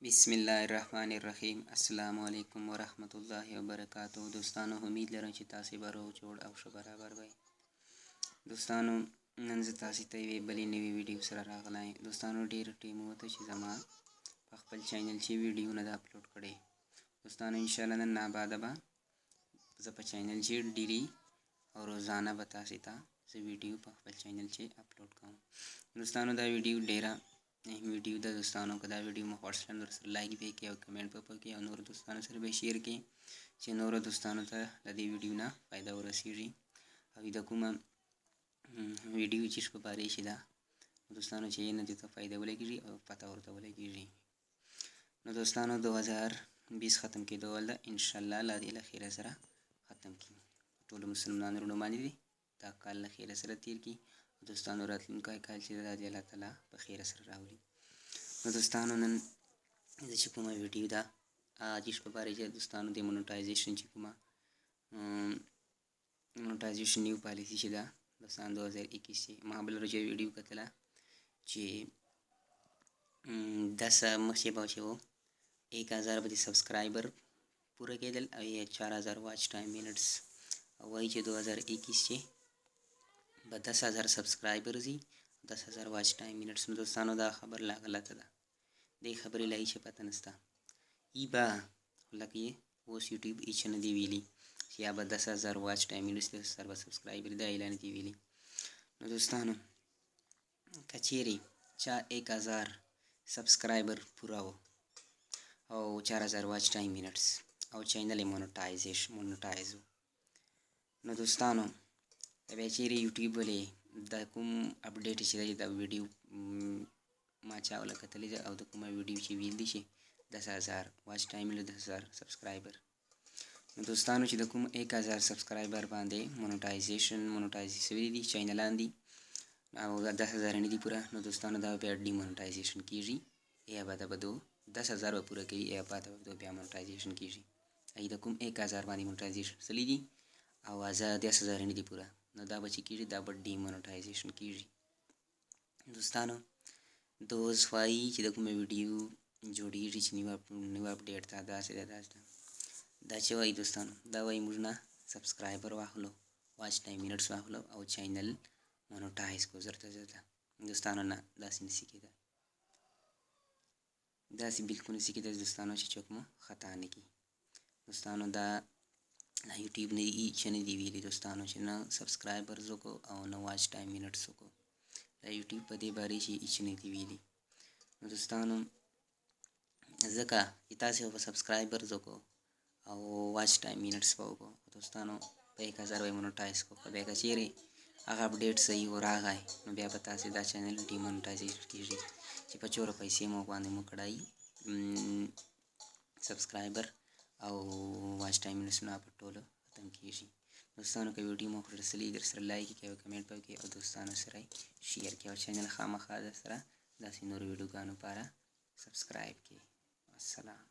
बिस्मिल्लाहिर्रहमानिर्रहीम अस्सलामु अलैकुम वरहमतुल्लाहि वबरकातुहू। दोस्तों उम्मीद लरम چې تاسو به روغ جوړ او ښه برابر وئ. دوستانو نن زه تاسو ته یوې بلې نوې ویډیو سره راغلی. دوستانو ډېر ټیم وته چې زما په خپل چینل چې ویډیو نه اپلوډ کړي. دوستانو انشاءالله نن بعد به زه په چینل چې ډیلی او روزانه به تاسو ته زه ویډیو په خپل چینل چې اپلوډ کوم. دوستانو دا ویډیو ډیره ویډیو د دوستانو که دا ویډیو مو خوښ شوه سره لایک به کړئ او کمنټ به وکړئ او نور دوستانو سره به شیر کړئ چې نورو دوستانو ته د دې ویډیو نه فایده ورسیږي او د کومه ویډیو چې په باره شي دا دوستانو چې نه دې ته فایده ولګیږي او پته ورته ولګیږي. نو دوستانو 2020 ختم کېدو ول ان شاء الله لا دې له خیره سره ختم کړي. ټول مسلمانانو ورونو باندې دي دا کال له خیره سره تیر کړي. دوستانو راتلونکی کال چې دا دی الله تعالی په خیره سره راوړي. نو دوستانو نن زه چې کومه ویډیو ده چې په باره کې دوستانو د مونټایزیشن چې کومه مونټایزیشن نیو پالیسی چې ده دوستان 2021 چې ما بل ورځ ویډیو کتله چې 10 مخکې به چې و 1000 به د سبسکرایبر پوره کېدل او 4000 واچ ټایم منټس او وایي چې 2021 چې به 10000 سبسکرایبرز وي 10000 واچ ټایم منټس. نو دوستانو دا خبر لا غلطه ده. دې خبرې لا هیڅ پته نشته ای به لکه اوس یوټیوب هیڅ نه دی ویلي چې یا به 10000 واچ ټایم منټس 10000 سبسکرایبر دا اعلان دی ویلي. نو دوستانو که چیرې چا 1000 سبسکرایبر پوره و او 4000 واچ ټایم منټس او چینل یې مونټایز و نو دوستانو بیا چیرې یوټیوب ولې دا کوم اپډیټ چې دی دا ویډیو ما چا ولا کتلی ده او د کومه ویډیو چې ویل دي چې 10000 واچ ټایم له 10000 سبسکرایبر. نو دوستانو چې د کوم 1000 سبسکرایبر باندې مونټایز شوي دي چینلان دي او 10000 نه دي پوره. نو دوستانو دا بیا ډي مونټایزیشن کیږي یا به د 10000 به پوره کوي یا بعد به بیا مونټایزیشن کیږي. ای د کوم 1000 باندې مونټایزیشن سلی دي او 10000 نه دي پوره نو دا به چې کیږي دا به ډي مونټایزیشن کیږي. دوستانو دوز وایي چې د کومه ویډیو جوړیږي چې نیو اپډیټ ته داسې دا چې وایي دوستانو دا وایي موږ نه سبسکرایبر واخلو واچ ټایم منټس واخلو او چینل مونټایز کو زرته دوستانو نه داسې نشي کېدای داسې بالکل نشي کېدای دوستانو چې څوک مو خطا نه کړي. دوستانو دا یوټیوب نه هیڅ نه دی ویلي دوستانو چې نه سبسکرایبرز وکړو او نه واچ ټایم منټس وکړو دا یوټیوب په دې باره کې هیڅ نه دی ویلي. نو دوستانو ځکه چې تاسې په سبسکرایبرز وکړو او واچ ټایم منټس به وکړو دوستانو په 1000 به مونټایز کړو بیا که چیرې هغه اپډیټ صحیح ورغی نو بیا به تاسې دا چینل ډي مونټایزیشن کېږي چې په چوره پیسې مو باندې مو کړای سبسکرایبر او واچ ټایم منټس نه په ټولو ختم کېږي. دوستانو که ویډیو مو خوښ رسېدلی در سره لایک کړئ او کمنټ وکړئ او دوستانو سره شیر کړئ او چینل خامخا در سره داسې نورو ویډیوګانو لپاره سبسکرایب کړئ. السلام.